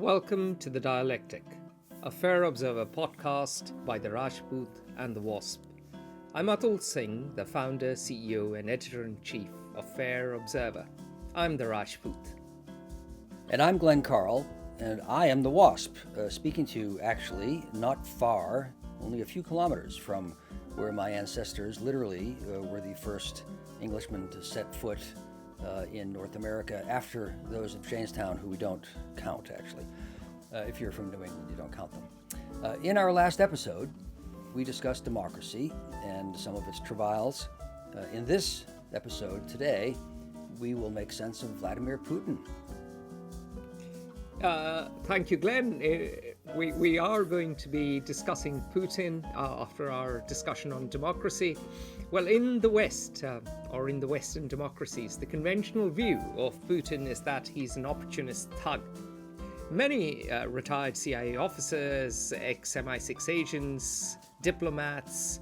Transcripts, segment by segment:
Welcome to the Dialectic, a Fair Observer podcast by the Rajput and the Wasp. I'm Atul Singh, the founder, CEO, and editor-in-chief of Fair Observer. I'm the Rajput. And I'm Glenn Carle, and I am the Wasp, speaking to you actually not far, only a few kilometers from where my ancestors literally were the first Englishmen to set foot in North America after those of Jamestown, who we don't count, actually. If you're from New England, you don't count them. In our last episode, we discussed democracy and some of its travails. In this episode today, we will make sense of Vladimir Putin. Thank you, Glenn. We are going to be discussing Putin after our discussion on democracy. Well, in the West, or in the Western democracies, the conventional view of Putin is that he's an opportunist thug. Many retired CIA officers, ex-MI6 agents, diplomats,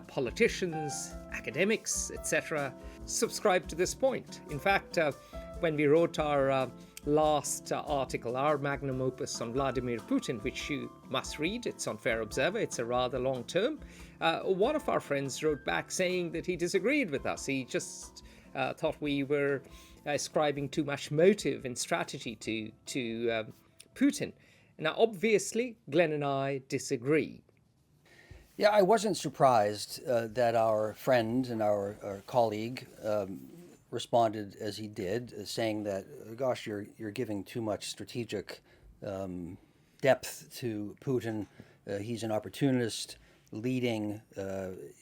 politicians, academics, etc., subscribe to this point. In fact, when we wrote our last article, our magnum opus on Vladimir Putin, which you must read, it's on Fair Observer, it's a rather long term, one of our friends wrote back saying that he disagreed with us. He just thought we were ascribing too much motive and strategy to Putin. Now, obviously, Glenn and I disagree. Yeah, I wasn't surprised that our friend and our colleague responded as he did, saying that, gosh, you're giving too much strategic depth to Putin. He's an opportunist leading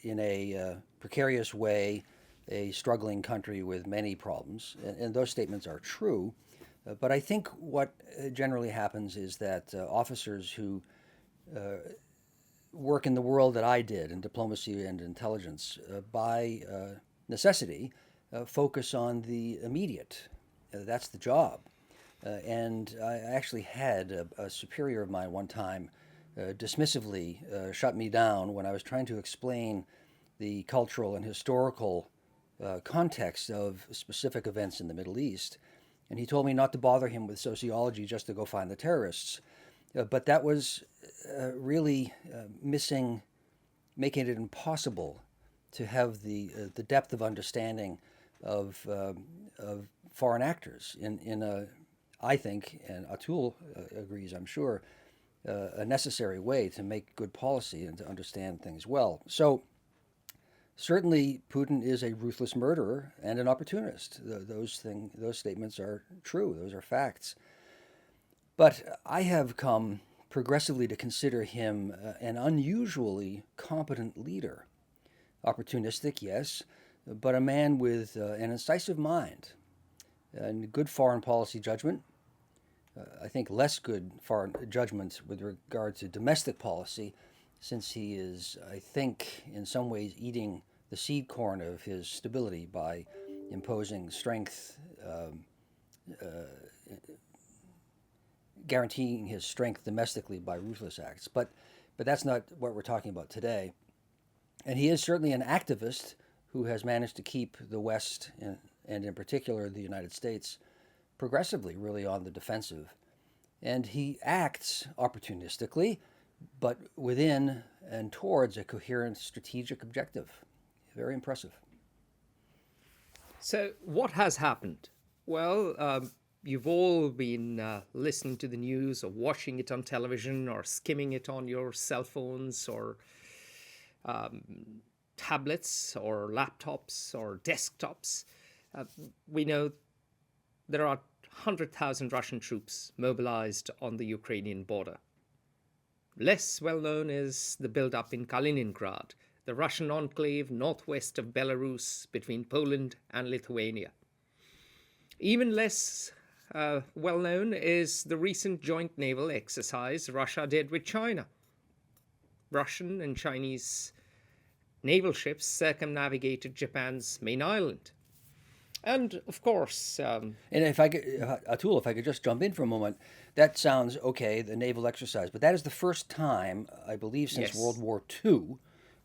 in a precarious way a struggling country with many problems. And those statements are true. But I think what generally happens is that officers who work in the world that I did, in diplomacy and intelligence, by necessity, focus on the immediate. That's the job. And I actually had a superior of mine one time dismissively shut me down when I was trying to explain the cultural and historical context of specific events in the Middle East. And he told me not to bother him with sociology, just to go find the terrorists. But that was really making it impossible to have the depth of understanding of foreign actors in a, I think, and Atul agrees, I'm sure, a necessary way to make good policy and to understand things well. So certainly Putin is a ruthless murderer and an opportunist. Those statements are true. Those are facts. But I have come progressively to consider him an unusually competent leader. Opportunistic, yes, but a man with an incisive mind and good foreign policy judgment. I think less good foreign judgment with regard to domestic policy, since he is, I think, in some ways eating the seed corn of his stability by imposing strength, guaranteeing his strength domestically by ruthless acts. But that's not what we're talking about today. And he is certainly an activist who has managed to keep the West, and in particular the United States, progressively really on the defensive. And he acts opportunistically, but within and towards a coherent strategic objective. Very impressive. So what has happened? Well, you've all been listening to the news or watching it on television or skimming it on your cell phones or tablets or laptops or desktops. We know there are 100,000 Russian troops mobilized on the Ukrainian border. Less well known is the build-up in Kaliningrad, the Russian enclave northwest of Belarus between Poland and Lithuania. Even less well known is the recent joint naval exercise Russia did with China. Russian and Chinese naval ships circumnavigated Japan's main island. And of course... and if I could, Atul, if I could just jump in for a moment, that sounds okay, the naval exercise, but that is the first time, I believe, since World War II,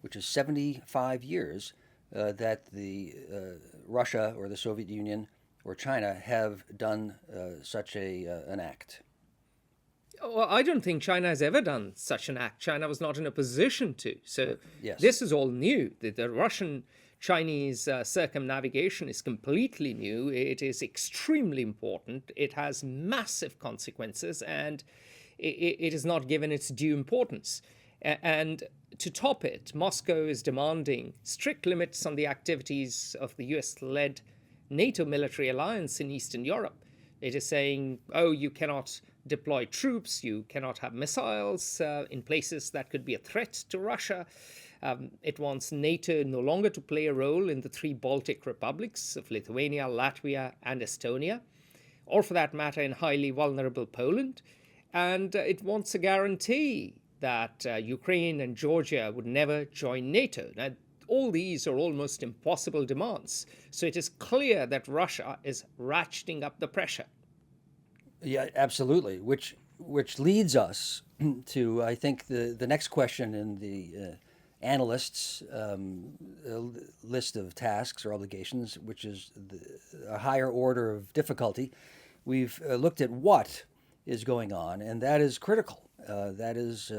which is 75 years, that the Russia or the Soviet Union or China have done such an act. Well, I don't think China has ever done such an act. China was not in a position to. So Yes. this is all new. The Russian-Chinese circumnavigation is completely new. It is extremely important. It has massive consequences, and it is not given its due importance. And to top it, Moscow is demanding strict limits on the activities of the US-led NATO military alliance in Eastern Europe. It is saying, oh, you cannot deploy troops, you cannot have missiles in places that could be a threat to Russia. It wants NATO no longer to play a role in the three Baltic republics of Lithuania, Latvia, and Estonia, or for that matter in highly vulnerable Poland. And it wants a guarantee that Ukraine and Georgia would never join NATO. Now, all these are almost impossible demands. So it is clear that Russia is ratcheting up the pressure. Yeah, absolutely. Which leads us to, I think, the next question in the analysts' list of tasks or obligations, which is a higher order of difficulty. We've looked at what is going on, and that is critical. That is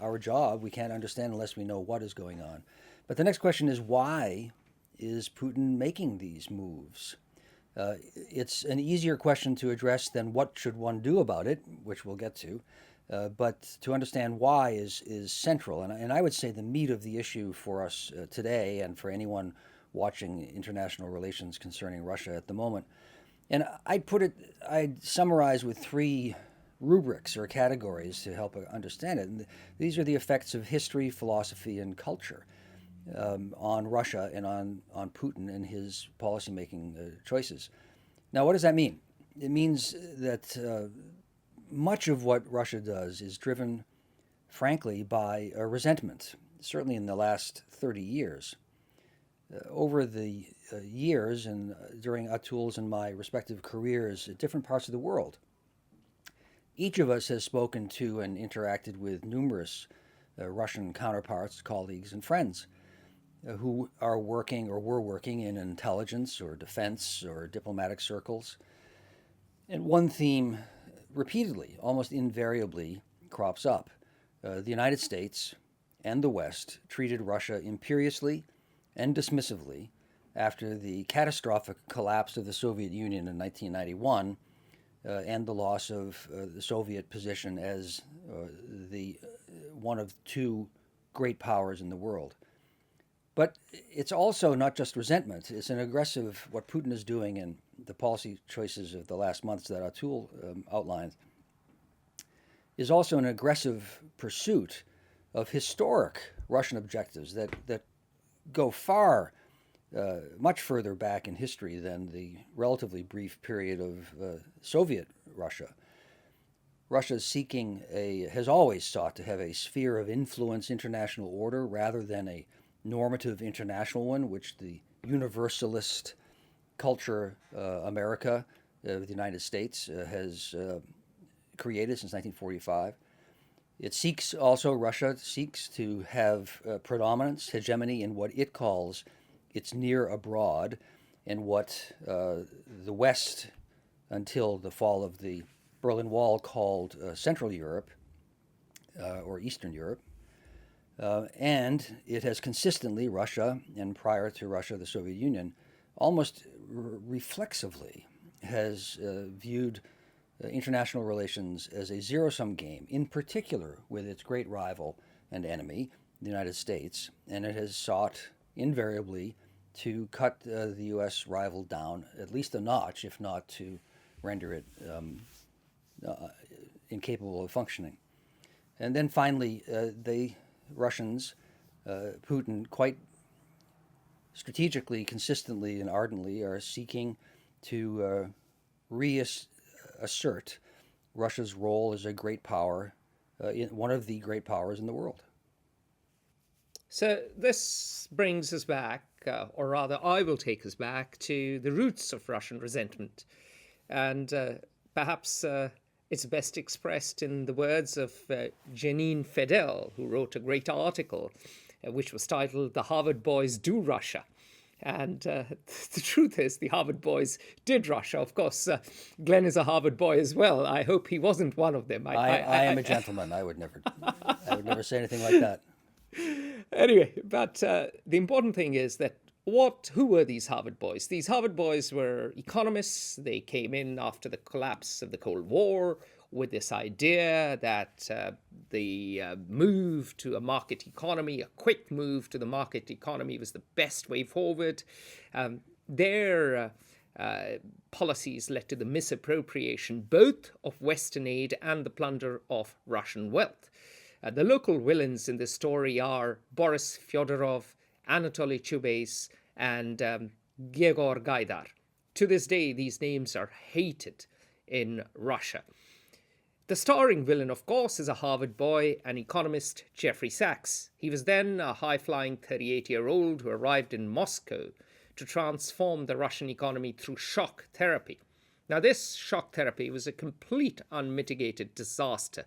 our job. We can't understand unless we know what is going on. But the next question is, why is Putin making these moves? It's an easier question to address than what should one do about it, which we'll get to. But to understand why is central. And I would say the meat of the issue for us today and for anyone watching international relations concerning Russia at the moment. And I'd summarize with three rubrics or categories to help understand it. And these are the effects of history, philosophy, and culture on Russia and on Putin and his policymaking choices. Now, what does that mean? It means that much of what Russia does is driven, frankly, by a resentment, certainly in the last 30 years. Over the years and during Atul's and my respective careers at different parts of the world, each of us has spoken to and interacted with numerous Russian counterparts, colleagues, and friends who are working or were working in intelligence or defense or diplomatic circles. And one theme repeatedly, almost invariably, crops up. The United States and the West treated Russia imperiously and dismissively after the catastrophic collapse of the Soviet Union in 1991 and the loss of the Soviet position as one of two great powers in the world. But it's also not just resentment. It's an aggressive, what Putin is doing in the policy choices of the last months that Atul outlined, is also an aggressive pursuit of historic Russian objectives that go far, much further back in history than the relatively brief period of Soviet Russia. Russia has always sought to have a sphere of influence international order rather than a normative international one, which the universalist culture America, the United States, has created since 1945. Russia seeks to have predominance, hegemony in what it calls its near abroad, and what the West, until the fall of the Berlin Wall, called Central Europe or Eastern Europe. And it has consistently, Russia, and prior to Russia, the Soviet Union, almost reflexively has viewed international relations as a zero-sum game, in particular with its great rival and enemy, the United States, and it has sought invariably to cut the U.S. rival down at least a notch, if not to render it incapable of functioning. And then finally, the Russians, Putin, quite strategically, consistently, and ardently are seeking to reassert Russia's role as a great power, one of the great powers in the world. So this brings us back, or rather I will take us back to the roots of Russian resentment. And perhaps it's best expressed in the words of Janine Fedel, who wrote a great article which was titled "The Harvard Boys Do Russia," And the truth is, the Harvard boys did Russia. Of course, Glenn is a Harvard boy as well. I hope he wasn't one of them. I am a gentleman. I would never say anything like that. Anyway, but the important thing is that who were these Harvard boys? These Harvard boys were economists. They came in after the collapse of the Cold War with this idea that the move to a market economy, a quick move to the market economy, was the best way forward. Their policies led to the misappropriation both of Western aid and the plunder of Russian wealth. The local villains in this story are Boris Fyodorov, Anatoly Chubais, and Gegor Gaidar. To this day, these names are hated in Russia. The starring villain, of course, is a Harvard boy and economist, Jeffrey Sachs. He was then a high-flying 38-year-old who arrived in Moscow to transform the Russian economy through shock therapy. Now, this shock therapy was a complete unmitigated disaster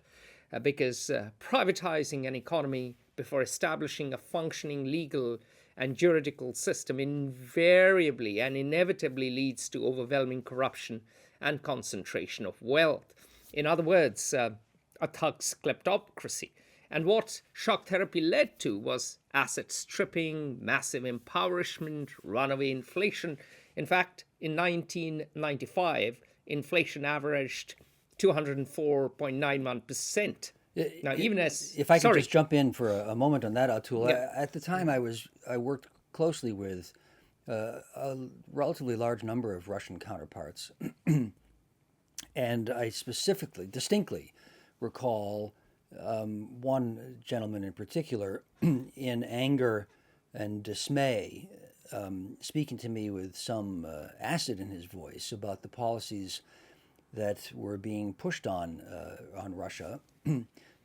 because privatizing an economy before establishing a functioning legal and juridical system invariably and inevitably leads to overwhelming corruption and concentration of wealth. In other words, a thug's kleptocracy. And what shock therapy led to was asset stripping, massive impoverishment, runaway inflation. In fact, in 1995, inflation averaged 204.91%. Now, even as if I could just jump in for a moment on that, Atul. Yeah. At the time, I worked closely with a relatively large number of Russian counterparts, and I distinctly recall one gentleman in particular, in anger and dismay, speaking to me with some acid in his voice about the policies that were being pushed on Russia,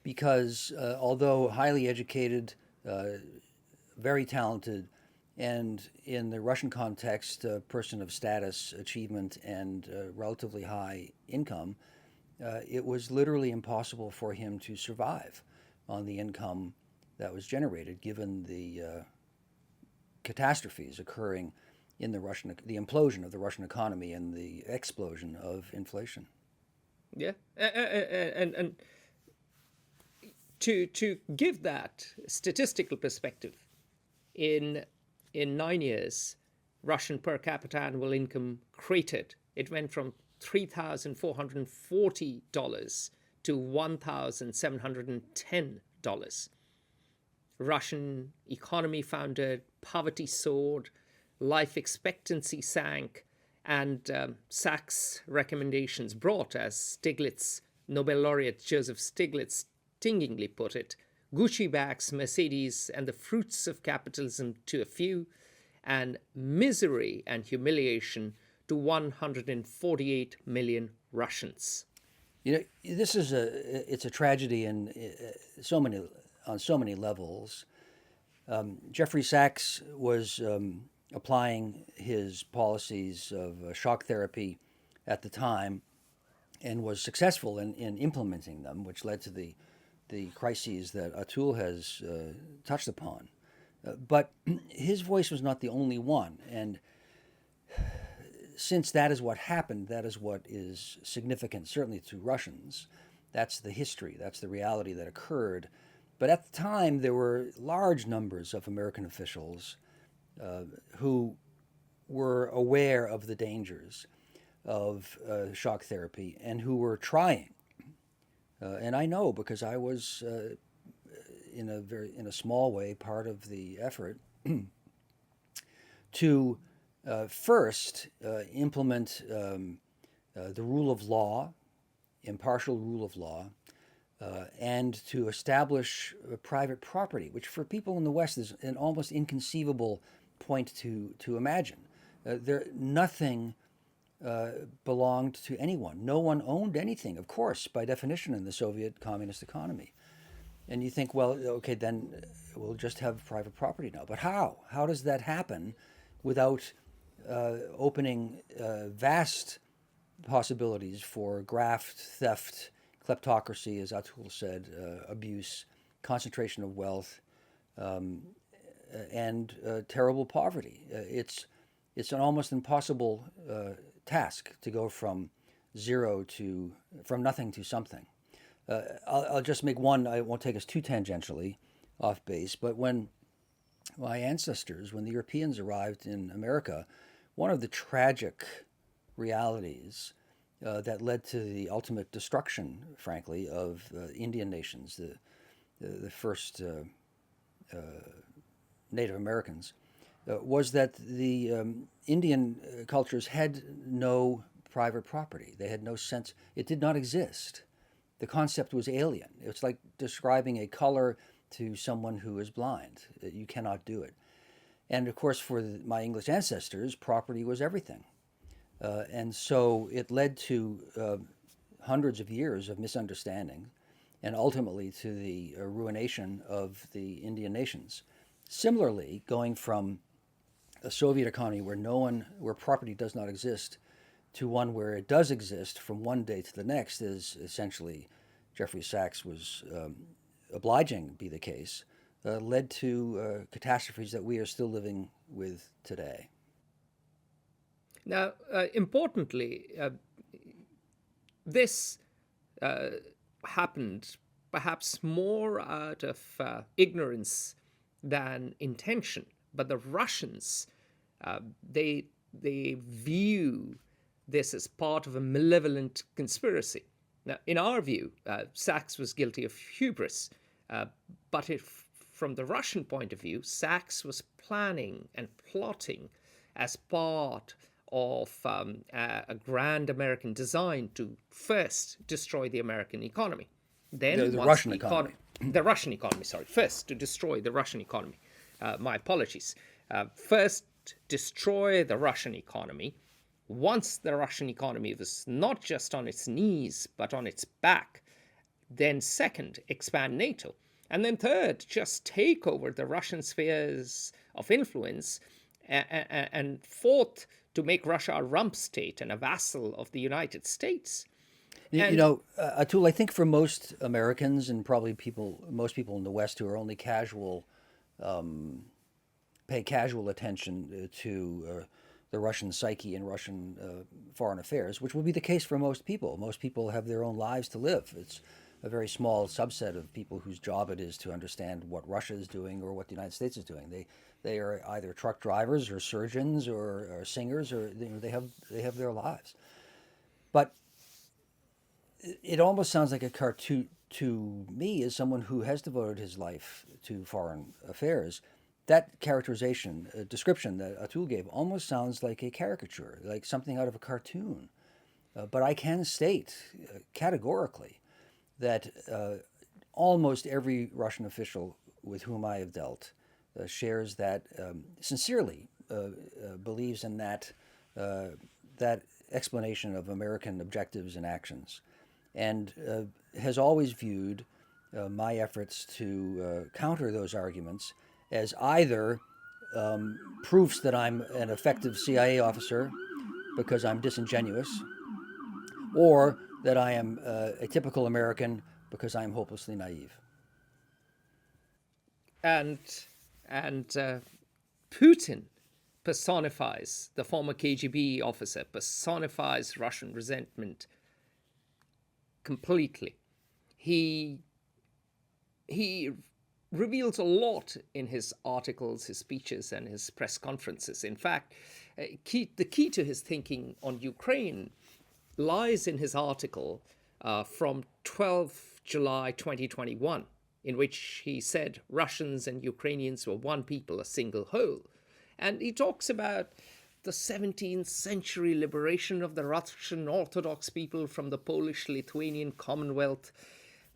because although highly educated, very talented, and in the Russian context, a person of status, achievement, and relatively high income, it was literally impossible for him to survive on the income that was generated, given the catastrophes occurring in the implosion of the Russian economy and the explosion of inflation. Yeah, and to give that statistical perspective, in 9 years, Russian per capita annual income cratered. It went from $3,440 to $1,710. Russian economy foundered, poverty soared, life expectancy sank, and Sachs' recommendations brought, as Stiglitz, Nobel laureate Joseph Stiglitz stingingly put it, Gucci bags, Mercedes, and the fruits of capitalism to a few, and misery and humiliation to 148 million Russians. You know, it's a tragedy on so many levels. Jeffrey Sachs was applying his policies of shock therapy at the time, and was successful in implementing them, which led to the crises that Atul has touched upon. But his voice was not the only one, and since that is what happened, that is what is significant, certainly to Russians. That's the history, that's the reality that occurred. But at the time, there were large numbers of American officials who were aware of the dangers of shock therapy and who were trying. And I know, because I was in a small way part of the effort to first implement the rule of law, impartial rule of law, and to establish private property, which for people in the West is an almost inconceivable point to imagine. Nothing belonged to anyone. No one owned anything, of course, by definition, in the Soviet communist economy. And you think, well, okay, then we'll just have private property now. But how? How does that happen without opening vast possibilities for graft, theft, kleptocracy, as Atul said, abuse, concentration of wealth, and terrible poverty. It's an almost impossible task to go from from nothing to something. I'll just make one. I won't take us too tangentially off base, but when my ancestors, when the Europeans arrived in America, one of the tragic realities that led to the ultimate destruction, frankly, of Indian nations, the first Native Americans, was that the Indian cultures had no private property. They had no sense. It did not exist. The concept was alien. It's like describing a color to someone who is blind. You cannot do it. And of course, for my English ancestors, property was everything. And so it led to hundreds of years of misunderstanding and ultimately to the ruination of the Indian nations. Similarly, going from a Soviet economy where property does not exist to one where it does exist from one day to the next, as essentially Jeffrey Sachs was obliging be the case, led to catastrophes that we are still living with today. Now, importantly, this happened perhaps more out of ignorance than intention. But the Russians, they view this as part of a malevolent conspiracy. Now, in our view, Sachs was guilty of hubris, but from the Russian point of view, Sachs was planning and plotting as part of a grand American design to first destroy the American economy. Then the Russian economy. The Russian economy, sorry. First, to destroy the Russian economy. My apologies. First, destroy the Russian economy. Once the Russian economy was not just on its knees, but on its back. Then second, expand NATO. And then third, just take over the Russian spheres of influence. And fourth, to make Russia a rump state and a vassal of the United States. Atul, I think for most Americans and probably most people in the West who are only pay casual attention to the Russian psyche and Russian foreign affairs, which will be the case for most people. Most people have their own lives to live. It's a very small subset of people whose job it is to understand what Russia is doing or what the United States is doing. They are either truck drivers or surgeons or singers, or they have their lives. But it almost sounds like a cartoon to me, as someone who has devoted his life to foreign affairs. That characterization, description that Atul gave, almost sounds like a caricature, like something out of a cartoon. But I can state categorically that almost every Russian official with whom I have dealt shares that, sincerely believes in that explanation of American objectives and actions, and has always viewed my efforts to counter those arguments as either proofs that I'm an effective CIA officer because I'm disingenuous, or that I am a typical American because I'm hopelessly naive. And Putin personifies, the former KGB officer personifies Russian resentment completely. He reveals a lot in his articles, his speeches, and his press conferences. In fact, the key to his thinking on Ukraine lies in his article from 12 July 2021, in which he said Russians and Ukrainians were one people, a single whole. And he talks about the 17th century liberation of the Russian Orthodox people from the Polish-Lithuanian Commonwealth,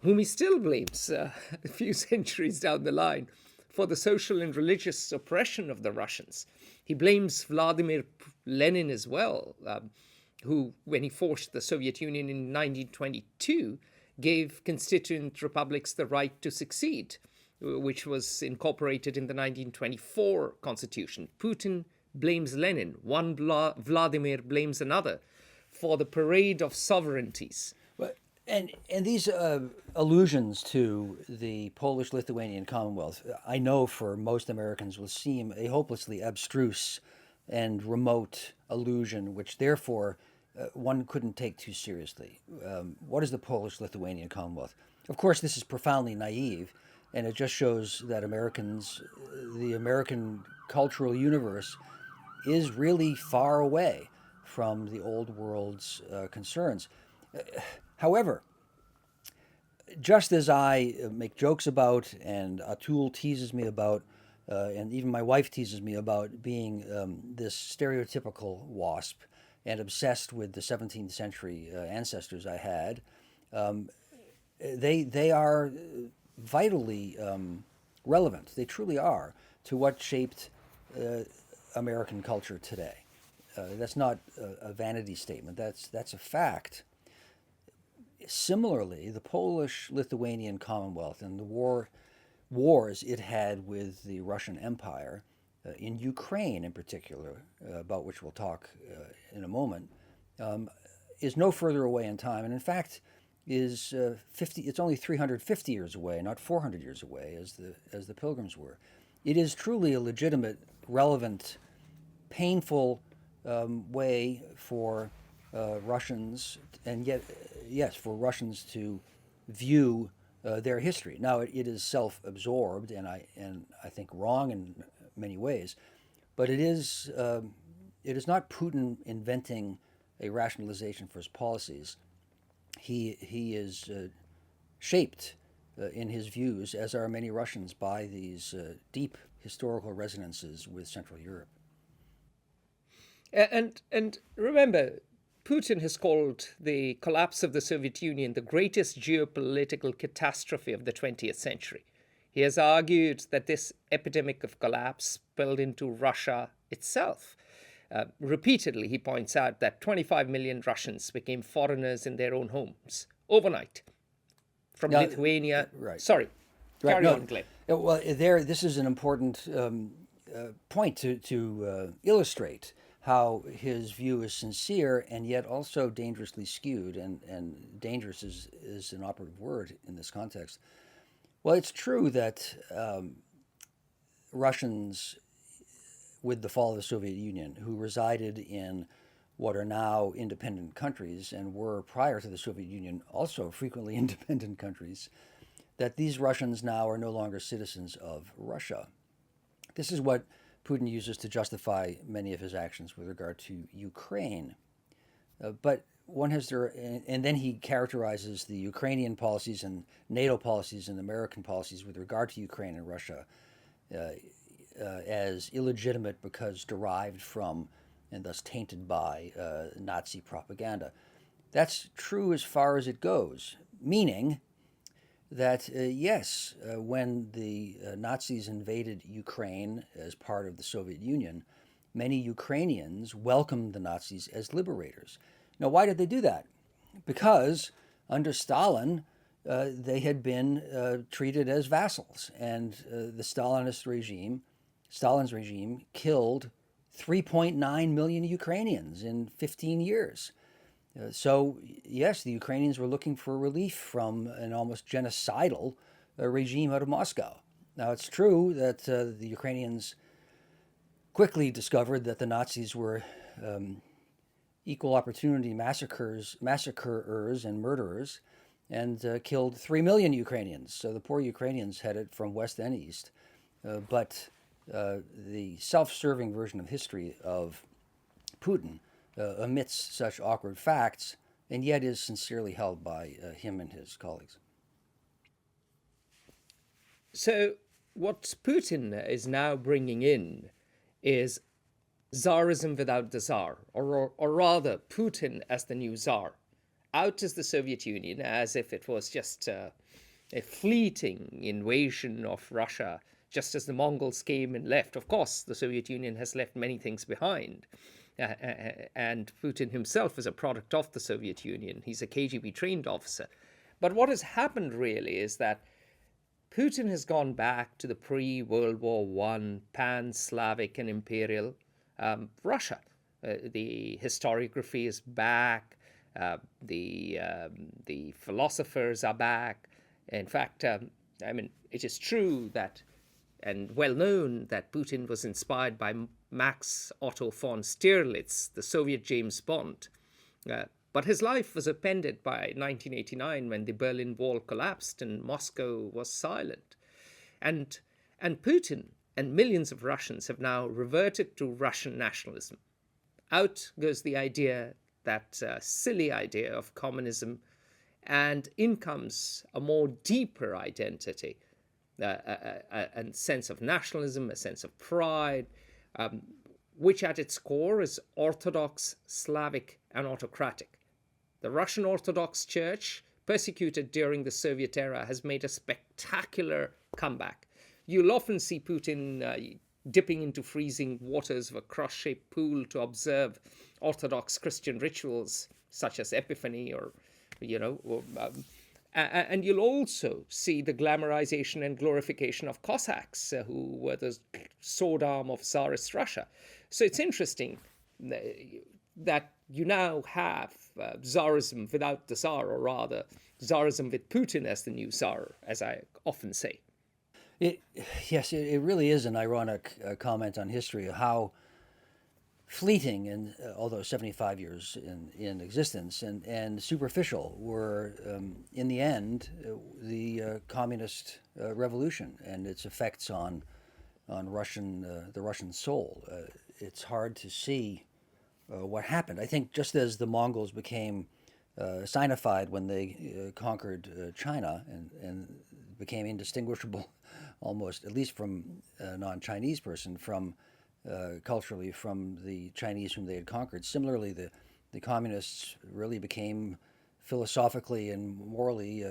whom he still blames a few centuries down the line for the social and religious oppression of the Russians. He blames Vladimir Lenin as well, who, when he forced the Soviet Union in 1922, gave constituent republics the right to succeed, which was incorporated in the 1924 constitution. Putin blames Lenin. One Vladimir blames another for the parade of sovereignties. And these allusions to the Polish-Lithuanian Commonwealth, I know for most Americans will seem a hopelessly abstruse and remote allusion, which therefore one couldn't take too seriously. What is the Polish-Lithuanian Commonwealth? Of course, this is profoundly naive, and it just shows that Americans, the American cultural universe, is really far away from the old world's concerns. However, just as I make jokes about, and Atul teases me about, and even my wife teases me about being this stereotypical WASP and obsessed with the 17th century ancestors I had, they are vitally relevant. They truly are to what shaped American culture today. That's not a vanity statement. That's a fact. Similarly, the Polish-Lithuanian Commonwealth and the wars it had with the Russian Empire, in Ukraine in particular, about which we'll talk in a moment, is no further away in time, and in fact is 50. It's only 350 years away, not 400 years away, as the Pilgrims were. It is truly a legitimate, relevant, painful way for Russians, and yet, yes, for Russians to view their history. Now, it is self-absorbed, and I think wrong in many ways, but it is not Putin inventing a rationalization for his policies. He is shaped in his views, as are many Russians, by these deep historical resonances with Central Europe. And remember, Putin has called the collapse of the Soviet Union the greatest geopolitical catastrophe of the 20th century. He has argued that this epidemic of collapse spilled into Russia itself. Repeatedly, he points out that 25 million Russians became foreigners in their own homes overnight from Lithuania. Right. Sorry, carry on, Glenn. Well, this is an important point to illustrate how his view is sincere and yet also dangerously skewed, and dangerous is an operative word in this context. Well, it's true that Russians, with the fall of the Soviet Union, who resided in what are now independent countries and were prior to the Soviet Union also frequently independent countries, that these Russians now are no longer citizens of Russia. This is what Putin uses to justify many of his actions with regard to Ukraine. But one has to, and then he characterizes the Ukrainian policies and NATO policies and American policies with regard to Ukraine and Russia as illegitimate because derived from and thus tainted by Nazi propaganda. That's true as far as it goes, meaning that, yes, when the Nazis invaded Ukraine as part of the Soviet Union, many Ukrainians welcomed the Nazis as liberators. Now, why did they do that? Because under Stalin, they had been treated as vassals, and the Stalin's regime killed 3.9 million Ukrainians in 15 years. So, yes, the Ukrainians were looking for relief from an almost genocidal regime out of Moscow. Now, it's true that the Ukrainians quickly discovered that the Nazis were equal opportunity massacreurs and murderers, and killed 3 million Ukrainians. So the poor Ukrainians had it from west and east. But the self-serving version of history of Putin omits such awkward facts, and yet is sincerely held by him and his colleagues. So what Putin is now bringing in is Tsarism without the Tsar, or rather Putin as the new Tsar. Out is the Soviet Union as if it was just a fleeting invasion of Russia, just as the Mongols came and left. Of course, the Soviet Union has left many things behind. And Putin himself is a product of the Soviet Union. He's a KGB trained officer. But what has happened really is that Putin has gone back to the pre-World War I pan-Slavic and imperial Russia. The historiography is back. The philosophers are back. In fact, it is true that, and well known, that Putin was inspired by Max Otto von Stirlitz, the Soviet James Bond. But his life was upended by 1989 when the Berlin Wall collapsed and Moscow was silent. And, and Putin and millions of Russians have now reverted to Russian nationalism. Out goes the idea, that silly idea of communism, and in comes a more deeper identity, a sense of nationalism, a sense of pride, which at its core is Orthodox, Slavic, and autocratic. The Russian Orthodox Church, persecuted during the Soviet era, has made a spectacular comeback. You'll often see Putin dipping into freezing waters of a cross-shaped pool to observe Orthodox Christian rituals such as Epiphany and you'll also see the glamorization and glorification of Cossacks, who were the sword arm of Tsarist Russia. So it's interesting that you now have Tsarism without the Tsar, or rather, Tsarism with Putin as the new Tsar, as I often say. Yes, it really is an ironic comment on history, how fleeting, and although 75 years in existence, and superficial were, in the end, the communist revolution and its effects on the Russian soul. It's hard to see what happened. I think just as the Mongols became Sinified when they conquered China and became indistinguishable, almost, at least from a non-Chinese person, from culturally from the Chinese whom they had conquered. Similarly, the communists really became philosophically and morally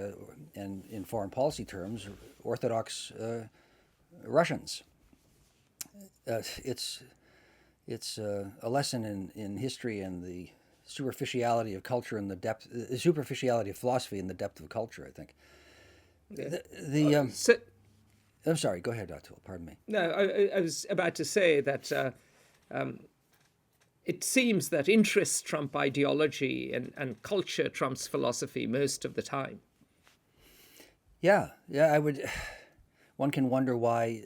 and in foreign policy terms Orthodox Russians. It's a lesson in history and the superficiality of culture and the superficiality of philosophy and the depth of culture, I think. I'm sorry, go ahead, Atul, pardon me. No, I was about to say that it seems that interests trump ideology and culture trumps philosophy most of the time. Yeah, one can wonder why,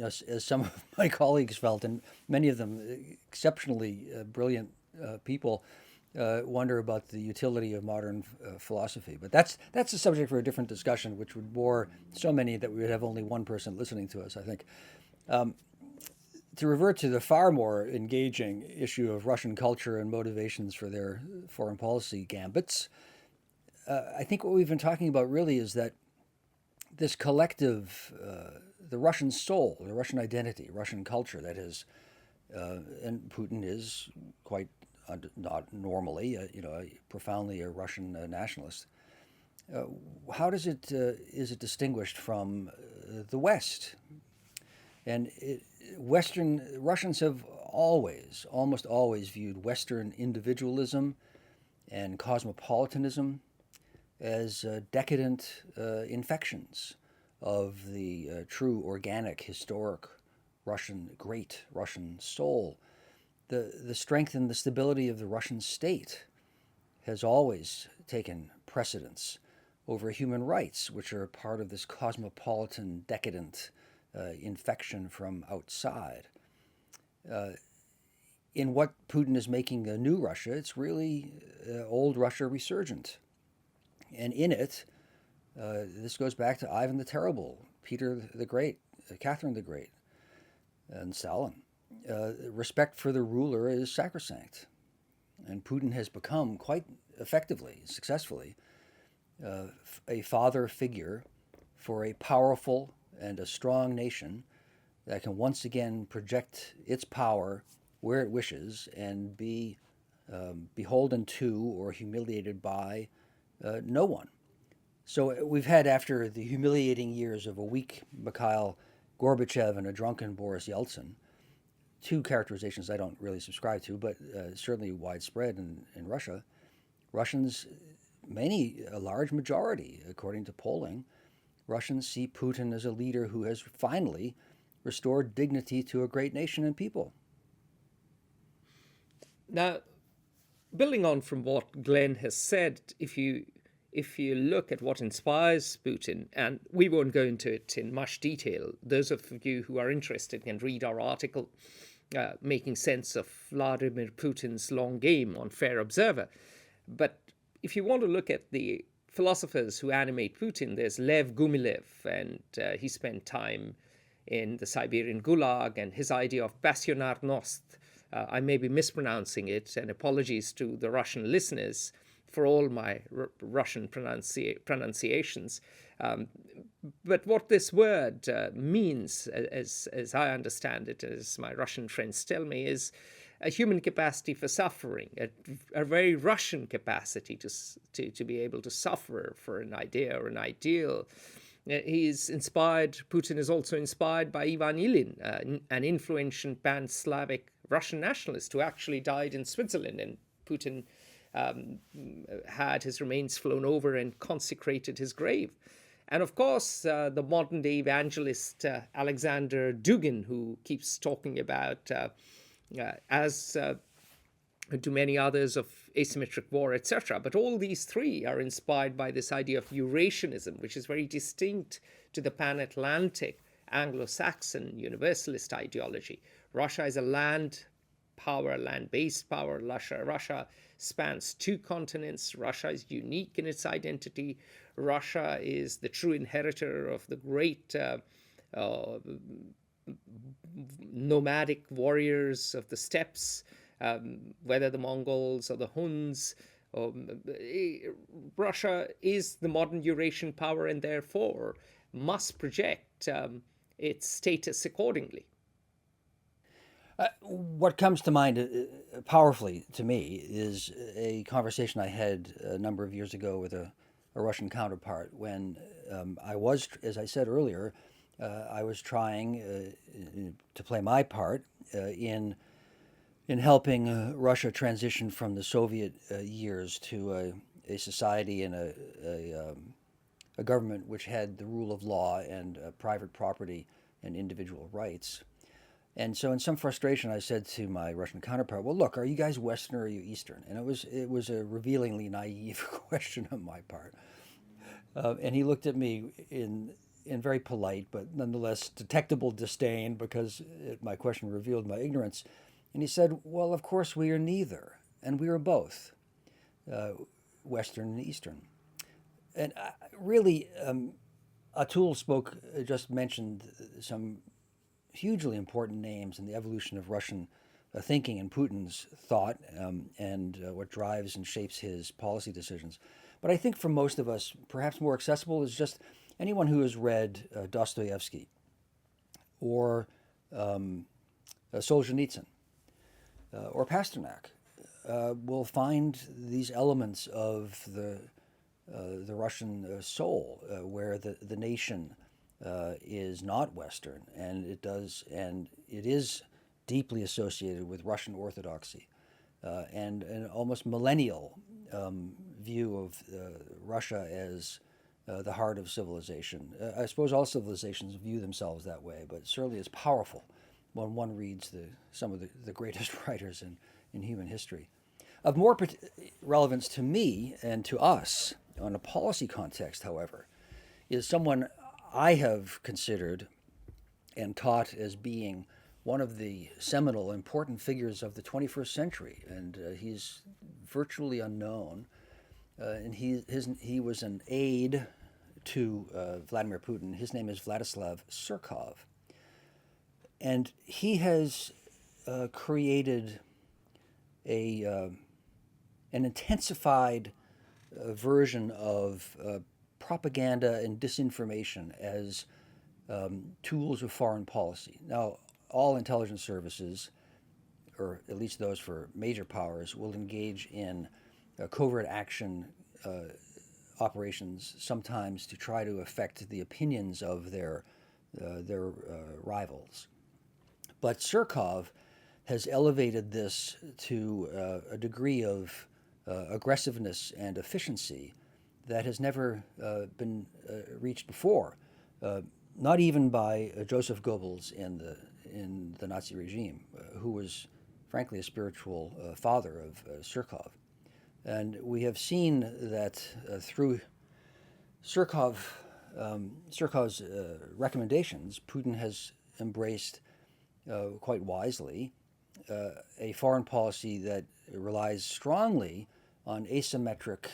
as some of my colleagues felt, and many of them exceptionally brilliant people, wonder about the utility of modern philosophy. But that's a subject for a different discussion, which would bore so many that we would have only one person listening to us, I think. To revert to the far more engaging issue of Russian culture and motivations for their foreign policy gambits, I think what we've been talking about really is that this collective, the Russian soul, the Russian identity, Russian culture that is, and Putin is quite not normally, profoundly a Russian nationalist. How is it distinguished from the West? And Western Russians have almost always viewed Western individualism and cosmopolitanism as decadent infections of the true organic, historic great Russian soul. The strength and the stability of the Russian state has always taken precedence over human rights, which are part of this cosmopolitan, decadent infection from outside. In what Putin is making a new Russia, it's really old Russia resurgent. And in it, this goes back to Ivan the Terrible, Peter the Great, Catherine the Great, and Stalin. Respect for the ruler is sacrosanct. And Putin has become, quite effectively, successfully, a father figure for a powerful and a strong nation that can once again project its power where it wishes and be beholden to or humiliated by no one. So we've had, after the humiliating years of a weak Mikhail Gorbachev and a drunken Boris Yeltsin, two characterizations I don't really subscribe to, but certainly widespread in Russia. Russians, a large majority, according to polling, Russians see Putin as a leader who has finally restored dignity to a great nation and people. Now, building on from what Glenn has said, if you look at what inspires Putin, and we won't go into it in much detail, those of you who are interested can read our article making sense of Vladimir Putin's long game on Fair Observer. But if you want to look at the philosophers who animate Putin, there's Lev Gumilev, and he spent time in the Siberian Gulag, and his idea of passionarnost, I may be mispronouncing it, and apologies to the Russian listeners for all my Russian pronunciations. But what this word means, as I understand it, as my Russian friends tell me, is a human capacity for suffering, a very Russian capacity to be able to suffer for an idea or an ideal. He's inspired, Putin is also inspired by Ivan Ilyin, an influential pan-Slavic Russian nationalist who actually died in Switzerland, and Putin had his remains flown over and consecrated his grave. And of course, the modern-day evangelist Alexander Dugin, who keeps talking about, as do many others, of asymmetric war, etc. But all these three are inspired by this idea of Eurasianism, which is very distinct to the pan-Atlantic Anglo-Saxon universalist ideology. Russia is a land power, land-based power. Russia spans two continents. Russia is unique in its identity. Russia is the true inheritor of the great nomadic warriors of the steppes, whether the Mongols or the Huns. Russia is the modern Eurasian power and therefore must project its status accordingly. What comes to mind powerfully to me is a conversation I had a number of years ago with a Russian counterpart when I was, as I said earlier, I was trying to play my part in helping Russia transition from the Soviet years to a society and a government which had the rule of law and private property and individual rights. And so in some frustration, I said to my Russian counterpart, well, look, are you guys Western or are you Eastern? And it was a revealingly naive question on my part. And he looked at me in very polite but nonetheless detectable disdain because my question revealed my ignorance. And he said, well, of course we are neither, and we are both, Western and Eastern. And really, Atul just mentioned some hugely important names in the evolution of Russian thinking and Putin's thought and what drives and shapes his policy decisions. But I think for most of us, perhaps more accessible is just anyone who has read Dostoevsky or Solzhenitsyn or Pasternak will find these elements of the Russian soul, where the nation is not Western, and it is deeply associated with Russian orthodoxy, and an almost millennial view of Russia as the heart of civilization. I suppose all civilizations view themselves that way, but certainly it's powerful when one reads some of the greatest writers in human history. Of more relevance to me and to us on a policy context, however, is someone I have considered and taught as being one of the seminal important figures of the 21st century, and he's virtually unknown. And he was an aide to Vladimir Putin. His name is Vladislav Surkov, and he has created an intensified version of propaganda and disinformation as tools of foreign policy. Now, all intelligence services, or at least those for major powers, will engage in covert action operations, sometimes to try to affect the opinions of their rivals. But Surkov has elevated this to a degree of aggressiveness and efficiency that has never been reached before, not even by Joseph Goebbels in the Nazi regime, who was frankly, a spiritual father of Surkov. And we have seen that through Surkov's recommendations, Putin has embraced quite wisely a foreign policy that relies strongly on asymmetric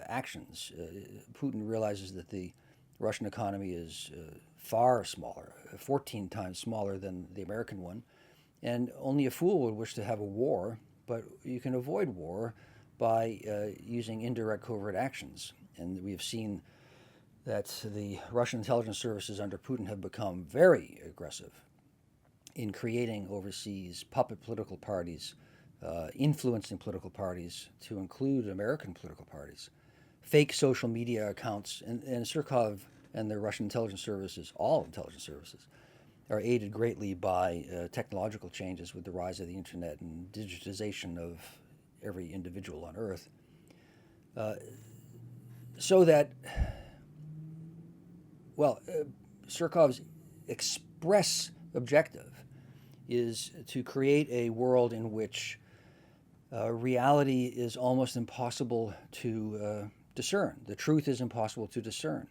actions. Putin realizes that the Russian economy is far smaller, 14 times smaller than the American one, and only a fool would wish to have a war, but you can avoid war by using indirect covert actions. And we have seen that the Russian intelligence services under Putin have become very aggressive in creating overseas puppet political parties, influencing political parties to include American political parties, fake social media accounts, and Surkov and the Russian intelligence services, all intelligence services, are aided greatly by technological changes with the rise of the internet and digitization of every individual on Earth. So that, Surkov's express objective is to create a world in which reality is almost impossible to discern. The truth is impossible to discern.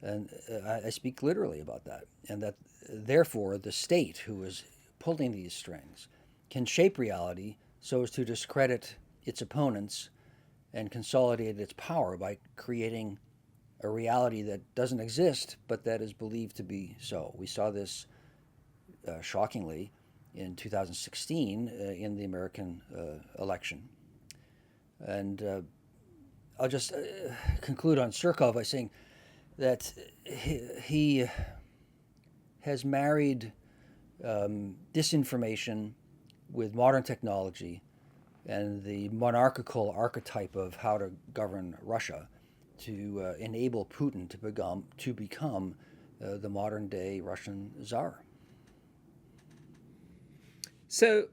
And I speak literally about that. And that, therefore, the state, who is pulling these strings, can shape reality so as to discredit its opponents and consolidate its power by creating a reality that doesn't exist, but that is believed to be so. We saw this shockingly in 2016 in the American election. And I'll just conclude on Surkov by saying that he has married disinformation with modern technology and the monarchical archetype of how to govern Russia to enable Putin to become the modern-day Russian Tsar. So,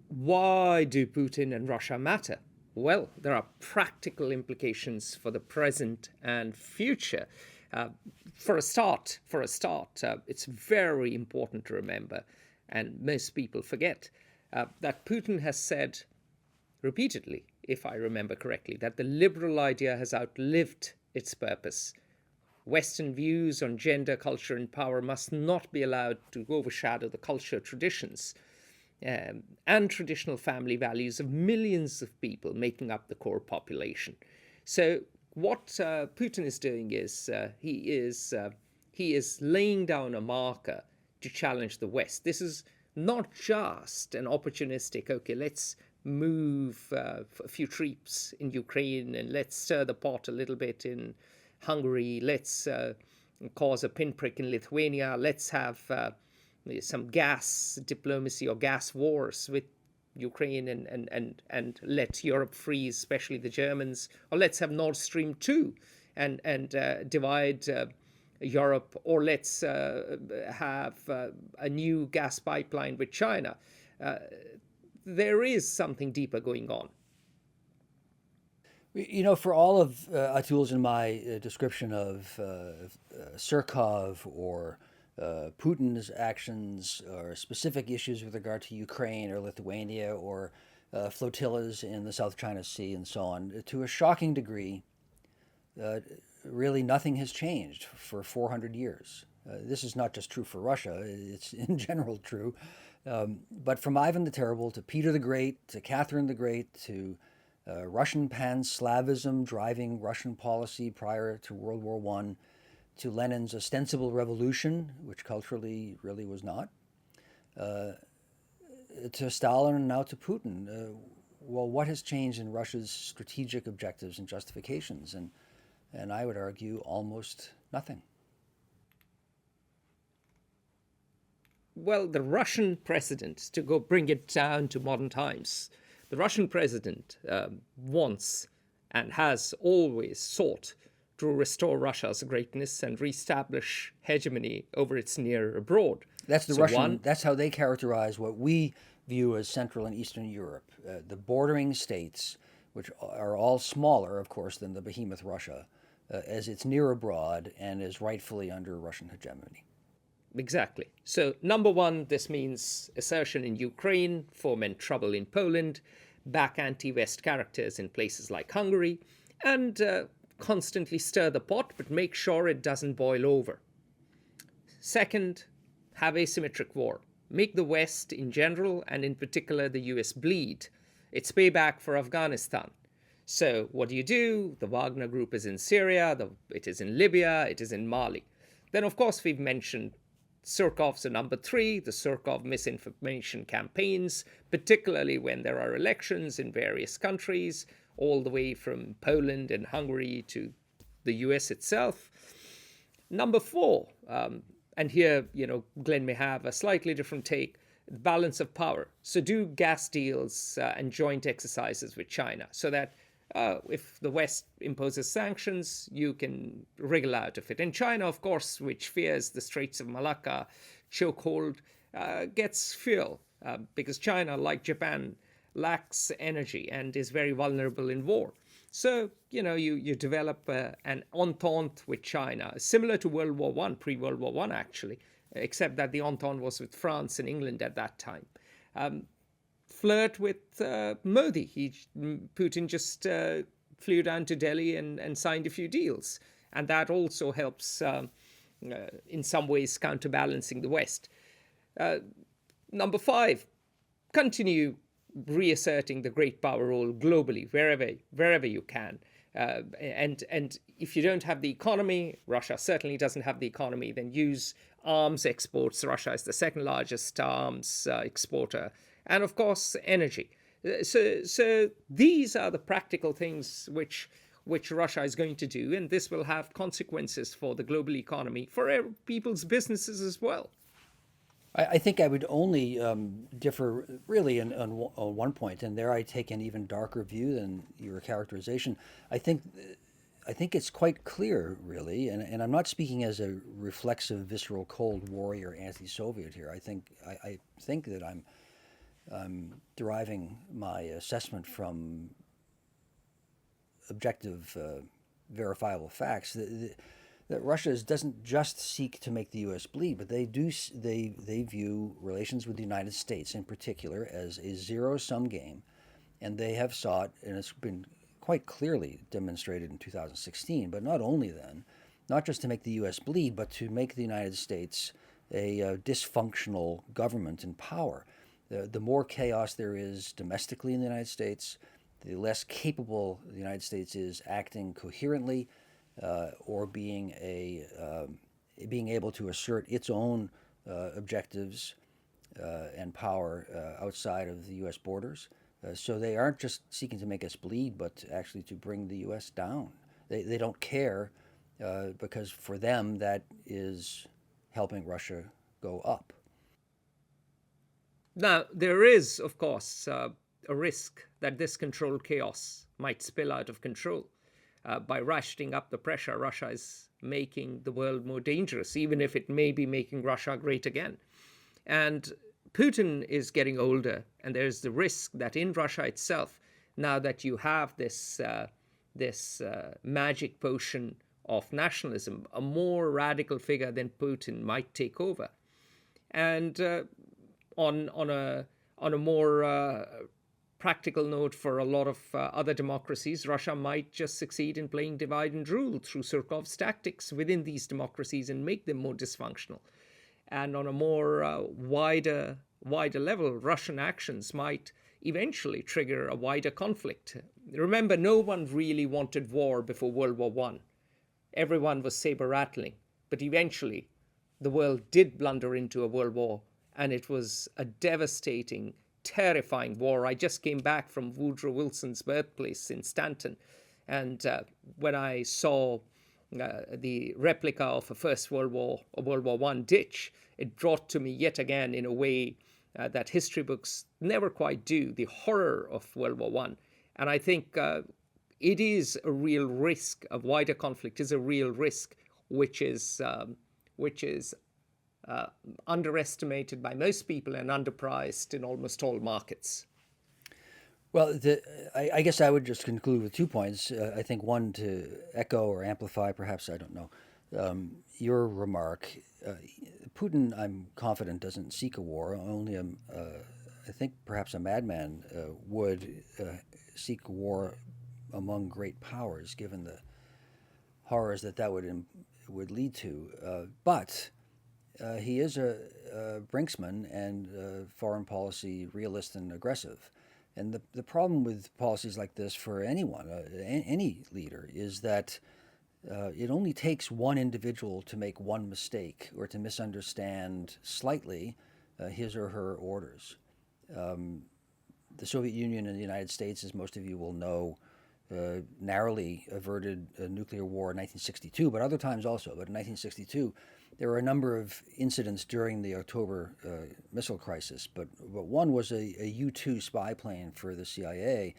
why do Putin and Russia matter? Well, there are practical implications for the present and future. For a start, it's very important to remember, and most people forget, that Putin has said repeatedly, if I remember correctly, that the liberal idea has outlived its purpose. Western views on gender, culture, and power must not be allowed to overshadow the culture, traditions, and traditional family values of millions of people making up the core population. So what Putin is doing is he is laying down a marker to challenge the West. This is not just an opportunistic, okay, let's move a few troops in Ukraine and let's stir the pot a little bit in Hungary, let's cause a pinprick in Lithuania, let's have some gas diplomacy or gas wars with Ukraine and let Europe freeze, especially the Germans, or let's have Nord Stream 2 and divide Europe, or let's have a new gas pipeline with China. There is something deeper going on. You know, for all of Atul's and my description of Surkov or Putin's actions or specific issues with regard to Ukraine or Lithuania or flotillas in the South China Sea and so on, to a shocking degree, really nothing has changed for 400 years. This is not just true for Russia, it's in general true. But from Ivan the Terrible to Peter the Great to Catherine the Great to Russian pan-Slavism driving Russian policy prior to World War I, to Lenin's ostensible revolution, which culturally really was not, to Stalin and now to Putin. Well, what has changed in Russia's strategic objectives and justifications? And I would argue almost nothing. Well, the Russian president, to go bring it down to modern times, the Russian president wants and has always sought to restore Russia's greatness and reestablish hegemony over its near abroad. That's the Russian. That's how they characterize what we view as Central and Eastern Europe, the bordering states, which are all smaller, of course, than the behemoth Russia, as its near abroad and is rightfully under Russian hegemony. Exactly. So, number one, this means assertion in Ukraine, foment trouble in Poland, back anti West characters in places like Hungary, and constantly stir the pot, but make sure it doesn't boil over. Second, have asymmetric war. Make the West in general, and in particular the US, bleed. It's payback for Afghanistan. So, what do? The Wagner Group is in Syria, it is in Libya, it is in Mali. Then, of course, we've mentioned Surkov's number three, the Surkov misinformation campaigns, particularly when there are elections in various countries, all the way from Poland and Hungary to the US itself. Number four, and here, Glenn may have a slightly different take, balance of power. So do gas deals and joint exercises with China so that if the West imposes sanctions, you can wriggle out of it. And China, of course, which fears the Straits of Malacca chokehold, gets fuel because China, like Japan, lacks energy and is very vulnerable in war. So, you develop an entente with China, similar to World War I, pre-World War I, actually, except that the entente was with France and England at that time. Flirt with Modi. Putin just flew down to Delhi and signed a few deals. And that also helps, in some ways, counterbalancing the West. Number five, continue reasserting the great power role globally, wherever you can. And if you don't have the economy, Russia certainly doesn't have the economy, then use arms exports. Russia is the second largest arms exporter. And of course, energy. So these are the practical things which Russia is going to do, and this will have consequences for the global economy, for people's businesses as well. I think I would only differ really on one point, and there I take an even darker view than your characterization. I think it's quite clear, really, and I'm not speaking as a reflexive, visceral, Cold Warrior, anti-Soviet here. I think that I'm deriving my assessment from objective, verifiable facts. That Russia doesn't just seek to make the U.S. bleed, but they view relations with the United States in particular as a zero-sum game, and they have sought, and it's been quite clearly demonstrated in 2016, but not only then, not just to make the U.S. bleed, but to make the United States a dysfunctional government in power. The more chaos there is domestically in the United States, the less capable the United States is acting coherently or being able to assert its own objectives and power outside of the U.S. borders. So they aren't just seeking to make us bleed, but actually to bring the U.S. down. They don't care because for them that is helping Russia go up. Now, there is, of course, a risk that this controlled chaos might spill out of control. By ratcheting up the pressure, Russia is making the world more dangerous, even if it may be making Russia great again. And Putin is getting older, and there's the risk that in Russia itself, now that you have this magic potion of nationalism, a more radical figure than Putin might take over. And on a more practical note, for a lot of other democracies, Russia might just succeed in playing divide and rule through Surkov's tactics within these democracies and make them more dysfunctional. And on a more wider level, Russian actions might eventually trigger a wider conflict. Remember, no one really wanted war before World War I. Everyone was saber-rattling. But eventually, the world did blunder into a world war, and it was a devastating, terrifying war. I just came back from Woodrow Wilson's birthplace in Stanton, and when I saw the replica of a First World War or World War I ditch, it brought to me yet again, in a way that history books never quite do, the horror of World War I. And I think it is a real risk. A wider conflict is a real risk, which is underestimated by most people and underpriced in almost all markets. Well, I guess I would just conclude with 2 points. I think one to echo or amplify, perhaps, I don't know, your remark. Putin, I'm confident, doesn't seek a war. Only I think perhaps a madman would seek a war among great powers, given the horrors that would lead to. But he is a brinksman and foreign policy realist and aggressive. And the problem with policies like this for anyone, any leader, is that it only takes one individual to make one mistake or to misunderstand slightly his or her orders. The Soviet Union and the United States, as most of you will know, narrowly averted a nuclear war in 1962, but other times also. But in 1962, there were a number of incidents during the October missile crisis, but one was a U-2 spy plane for the CIA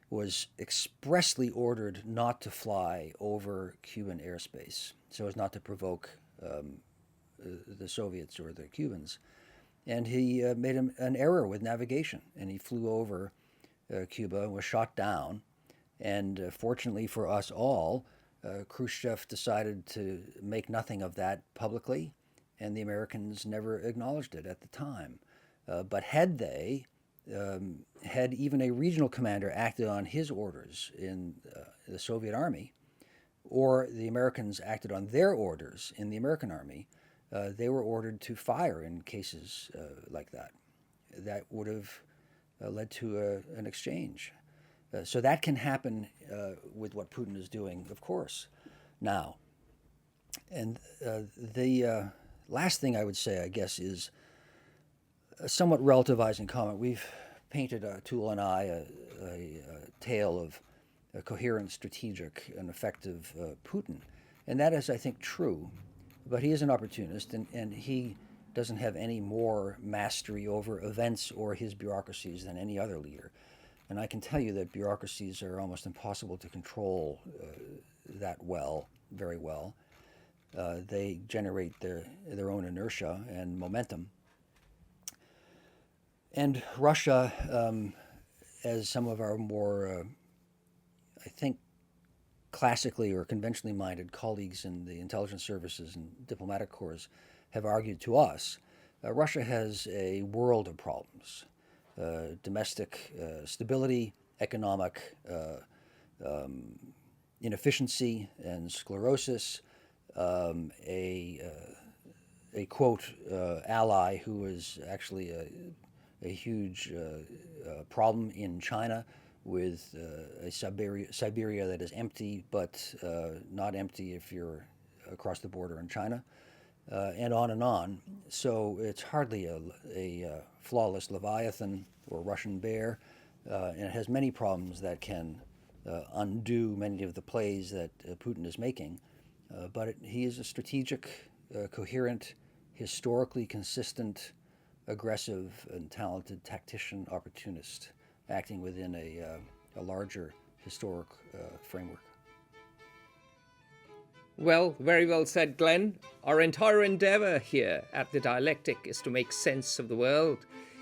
was expressly ordered not to fly over Cuban airspace so as not to provoke the Soviets or the Cubans. And he made an error with navigation, and he flew over Cuba and was shot down. And fortunately for us all, Khrushchev decided to make nothing of that publicly, and the Americans never acknowledged it at the time. But had they, had even a regional commander acted on his orders in the Soviet Army, or the Americans acted on their orders in the American Army, they were ordered to fire in cases like that. That would have led to an exchange. So that can happen with what Putin is doing, of course, now. And the last thing I would say, I guess, is a somewhat relativizing comment. We've painted, Atul and I, a tale of a coherent, strategic, and effective Putin. And that is, I think, true. But he is an opportunist, and he doesn't have any more mastery over events or his bureaucracies than any other leader. And I can tell you that bureaucracies are almost impossible to control very well. They generate their own inertia and momentum. And Russia, as some of our more, I think, classically or conventionally minded colleagues in the intelligence services and diplomatic corps have argued to us, Russia has a world of problems. Domestic stability, economic inefficiency and sclerosis, a quote ally who is actually a huge problem in China with a Siberia that is empty, but not empty if you're across the border in China. And on and on. So it's hardly a flawless Leviathan or Russian bear, and it has many problems that can undo many of the plays that Putin is making. But he is a strategic, coherent, historically consistent, aggressive, and talented tactician opportunist acting within a larger historic framework. Well, very well said, Glenn. Our entire endeavour here at the Dialectic is to make sense of the world.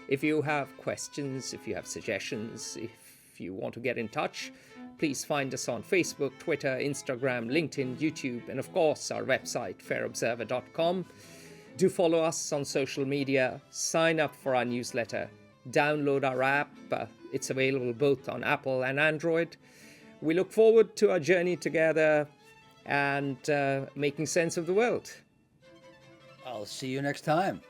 If you have questions, if you have suggestions, if you want to get in touch, please find us on Facebook, Twitter, Instagram, LinkedIn, YouTube, and of course our website, fairobserver.com. Do follow us on social media, sign up for our newsletter, download our app. It's available both on Apple and Android. We look forward to our journey together and making sense of the world. I'll see you next time.